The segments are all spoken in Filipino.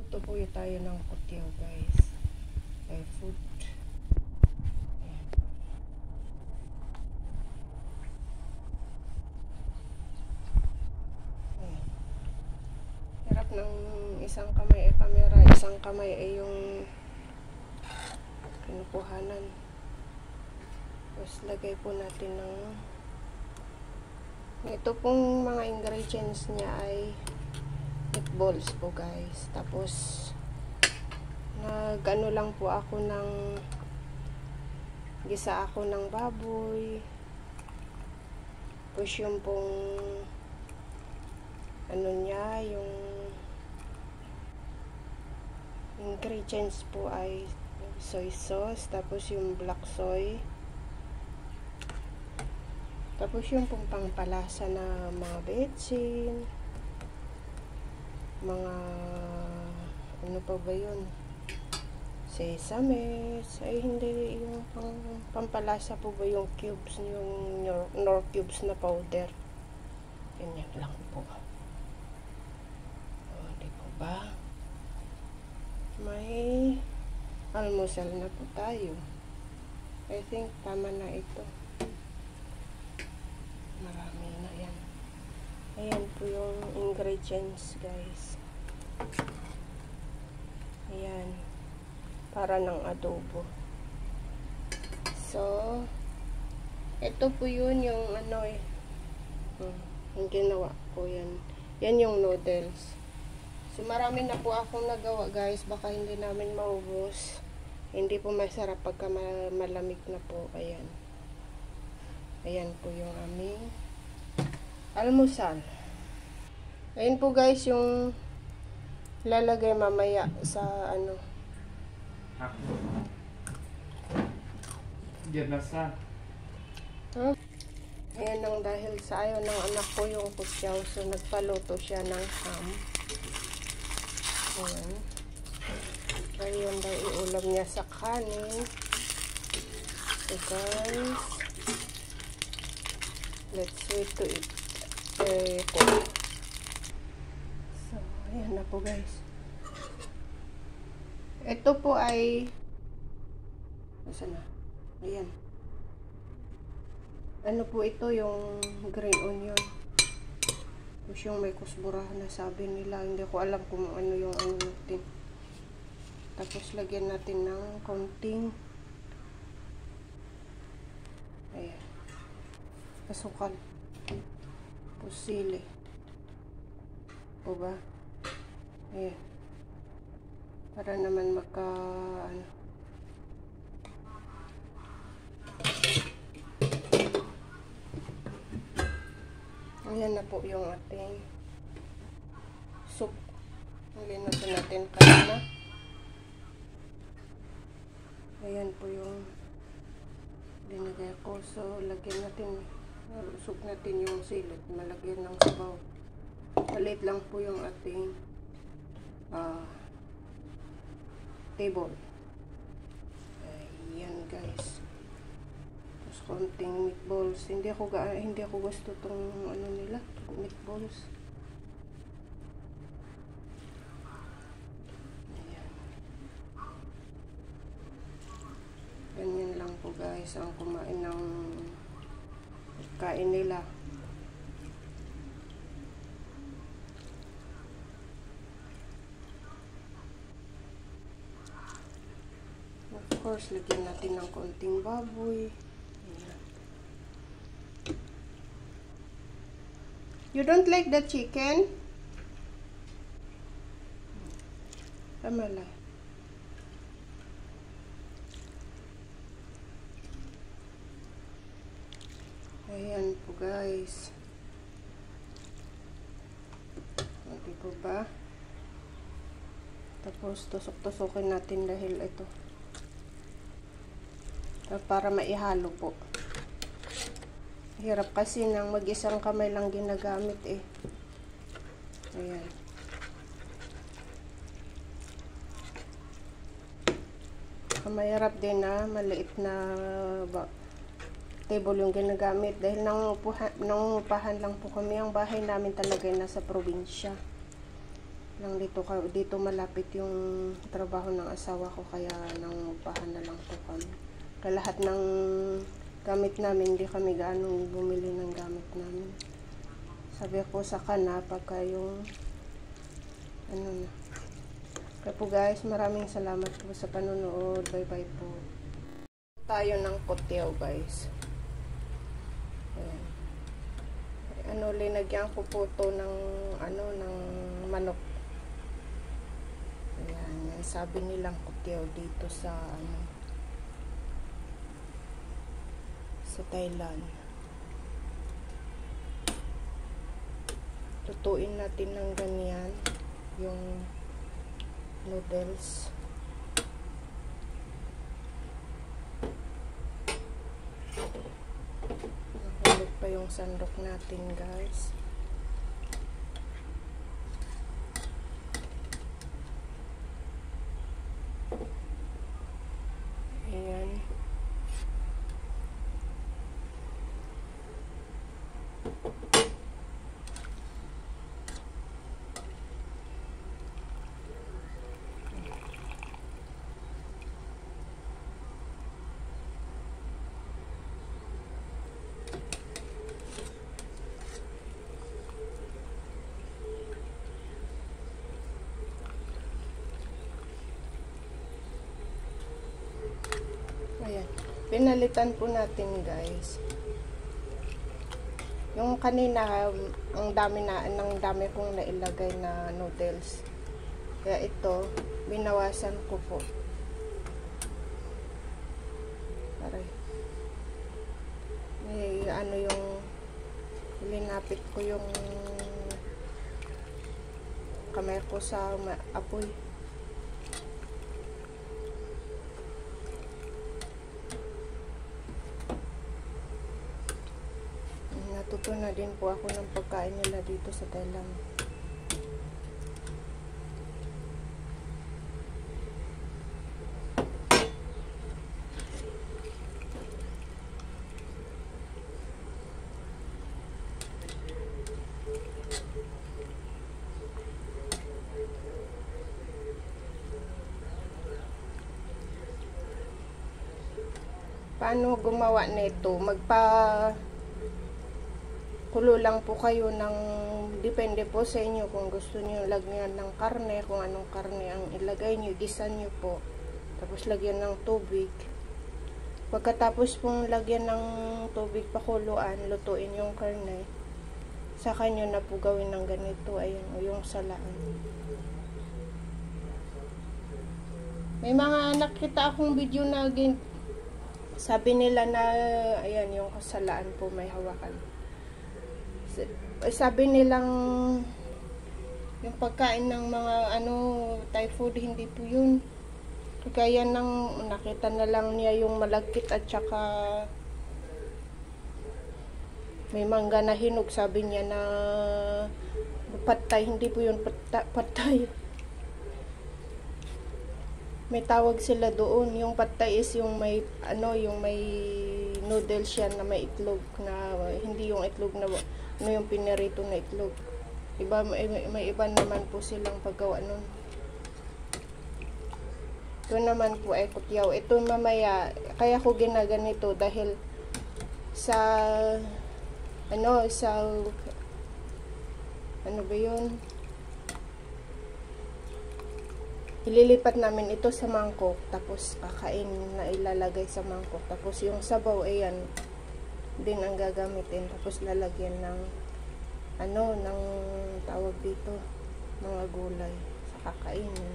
Magluto po tayo ng kutyaw, guys. Ay, food. Ayan. Ayan. Hirap ng isang kamay ay kamera, isang kamay ay yung kinukuhanan. Tapos lagay po natin ng ito pong mga ingredients niya ay meatballs po, guys. Tapos nag-ano lang po ako ng gisa ako ng baboy. Tapos yung pong ano niya, yung ingredients po ay soy sauce, tapos yung black soy, tapos yung pong pangpalasa na mga betsin, mga ano pa ba yun, sesame, ay hindi, yung pampalasa po ba yung cubes, yung nor cubes na powder, ganyan lang po. O, di po ba may almusal na po tayo. I think tama na ito, marami na yan. Ayan po yung ingredients, guys. Ayan, para ng adobo. So ito po yun yung ano eh, yung ginawa ko yan. Yan yung noodles. So marami na po akong nagawa, guys, baka hindi namin maubos. Hindi po masarap pagka malamig na po. Ayan, ayan po yung aming almusal. Ayan po, guys, yung lalagay mamaya sa ano. Ginasa. Ayan ang dahil sa ayaw ng anak ko yung kutyaw, so nagpaluto siya ng ham. Ayan. Ayan daw iulam niya sa kanin. So guys, let's wait to eat. So ayan na po, guys. Ito po ay saan na? Ayan. Ano po ito, yung green onion. Tapos yung may kusbura na sabi nila. Hindi ko alam kung ano yung ano natin. Tapos lagyan natin ng konting ayan, asukal. Tapos sili. O ba? Ayan. Para naman magka ano. Ayan na po yung ating soup. Linutin natin kanina. Ayan po yung linagay ko. So lagyan natin, soup natin yung silit. Malagyan ng sabaw. Maliit lang po yung ating table. Ayan, guys. Tapos konting meatballs. Hindi ako gusto tong ano nila, meatballs. Ayan. Ganyan lang po, guys, ang kumain ng kain nila. Of course, lagyan natin ng konting baboy. Ayan. You don't like the chicken? Tama lang. Ayan po, guys. Hindi po ba? Tapos tusok-tusokin natin dahil ito. Para maihalo po. Hirap kasi nang mag-isang kamay lang ginagamit eh. Ayan. Mahirap din na maliit na table yung ginagamit dahil nangungupahan lang po kami. Ang bahay namin talaga ay nasa probinsya. lang dito malapit yung trabaho ng asawa ko, kaya nangungupahan na lang po kami. Kaya lahat ng gamit namin, hindi kami gaano bumili ng gamit namin. Sabi ko sa kana pagka yung ano na. Kaya po guys, maraming salamat po sa panonood. Bye bye po. Tayo ng kutyaw guys. Ayan. Ano, linagyan ko po to ng ano, ng manok. Ayan, yan sabi nilang kutyaw dito sa ano, sa Thailand. Lutuin natin ng ganyan yung noodles. Nahulog pa yung sandok natin guys. Ayan. Ayan. Pinalitan po natin guys. Yung kanina, ang dami kong nailagay na noodles. Kaya ito, binawasan ko po. Aray. Ano yung, linapit ko yung kamay ko sa apoy. Natuto na din po ako ng pagkain nila dito sa Thailand. Paano gumawa nito? Kulo lang po kayo ng, depende po sa inyo kung gusto niyo lagyan ng karne, kung anong karne ang ilagay niyo, gisan niyo po. Tapos lagyan ng tubig. Pagkatapos pong lagyan ng tubig, pakuluan, lutuin yung karne. Saka niyo na po gawin ng ganito, ayun, o yung salaan. May mga nakita akong video na sabi nila na, ayan, yung kasalaan po may hawakan. Sabi nilang yung pagkain ng mga ano Thai food, hindi po yun. Kaya nang nakita na lang niya yung malagkit at saka may mangga na hinog, sabi niya na pad thai, hindi po yun pad thai. May tawag sila doon, yung pad thai is yung may ano, yung may noodles yan na may itlog, na hindi yung itlog na ano, yung pinirito na itlog. Iba, may iba naman po silang paggawa nun. Ito naman po ay kutyaw. Ito mamaya, kaya ko ginaganito dahil sa ano ba yun, ililipat namin ito sa mangkok, tapos kakain na ilalagay sa mangkok, tapos yung sabaw, ayan din ang gagamitin, tapos lalagyan ng ano, ng tawag dito, mga gulay sa kakainin.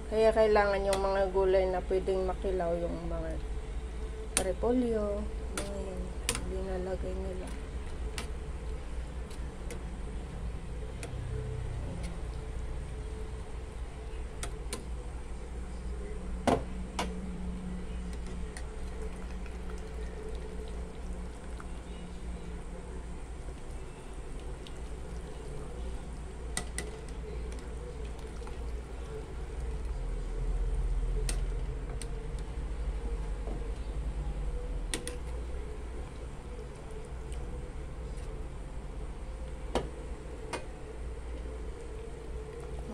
Kaya kailangan yung mga gulay na pwedeng makilaw, yung mga repolyo, mga yan, linalagay nila.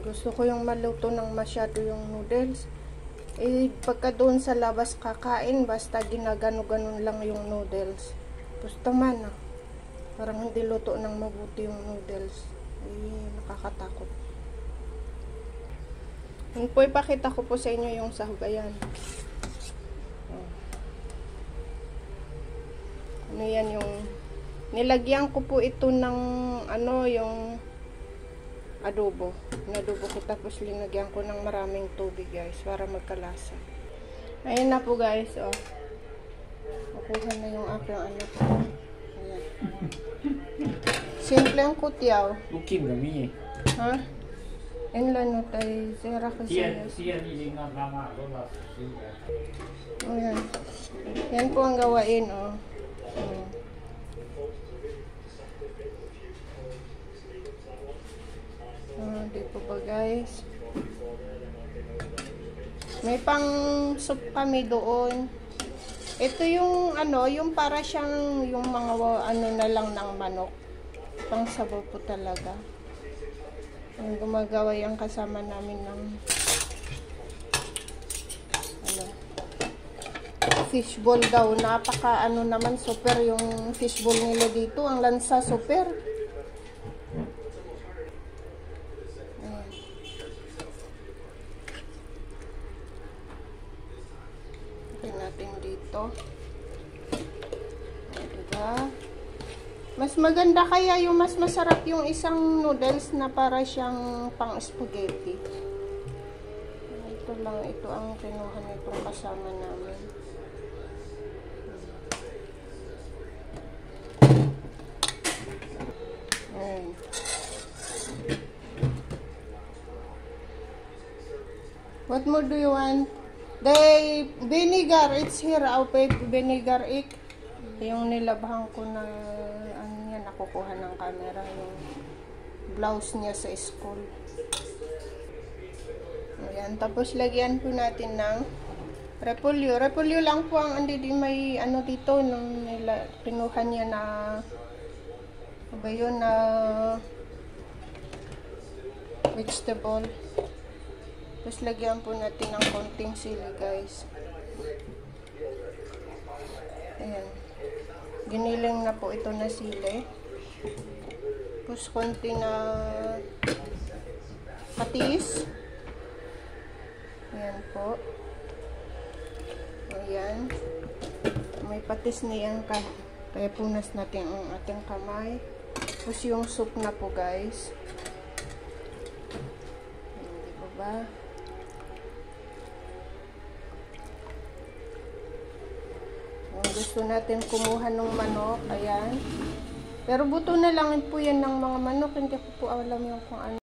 Gusto ko yung maluto ng masyado yung noodles. Eh, pagka doon sa labas kakain, basta ginagano-ganon lang yung noodles. Gusto man, parang hindi luto ng mabuti yung noodles. Eh, nakakatakot. Yun po, ipakita ko po sa inyo yung sahog. Ayan. Ano yan yung... Nilagyan ko po ito ng ano, yung adobo. Inadobo ko tapos linagyan ko ng maraming tubig guys para magkalasa. Ayun na po guys, oh. Nakuha na yung aking ano po. Ayan. Simple ang kutyaw. Looking kami. Ha? En la nota y será que Ayan. Yan po ang gawain, oh. Di po ba guys? May pang soup kami doon. Ito yung ano, yung para siyang yung mga ano na lang ng manok. Pang sabaw po talaga. Yung gumagawa yung kasama namin ng ano, fishball daw. Napaka ano naman, super yung fishball nila dito. Ang lansa super. Natin dito. Diba? Mas maganda kaya yung mas masarap yung isang noodles na para siyang pang spaghetti. Ito lang, ito ang kinuha nitong kasama namin. What more do you want? The vinegar, it's here. Okay, vinegar ik. Yung nilabahan ko na, ano yan, nakukuha ng camera. Yung blouse niya sa school. Ayan, tapos lagyan po natin ng repolyo. Repolyo lang po ang hindi may ano dito. Nung kinuha niya na, ba yun, na vegetable. Tapos lagyan po natin ng konting sili guys. Ayan. Giniling na po ito na sili. Tapos konti na patis. Ayan po. Ayan. May patis na yan. Kaya punas natin ang ating kamay. Tapos yung soup na po guys. Ayan, di ba ba? Gusto natin kumuha ng manok, ayan. Pero buto na lang po yan ng mga manok, hindi ko po alam yung kung ano.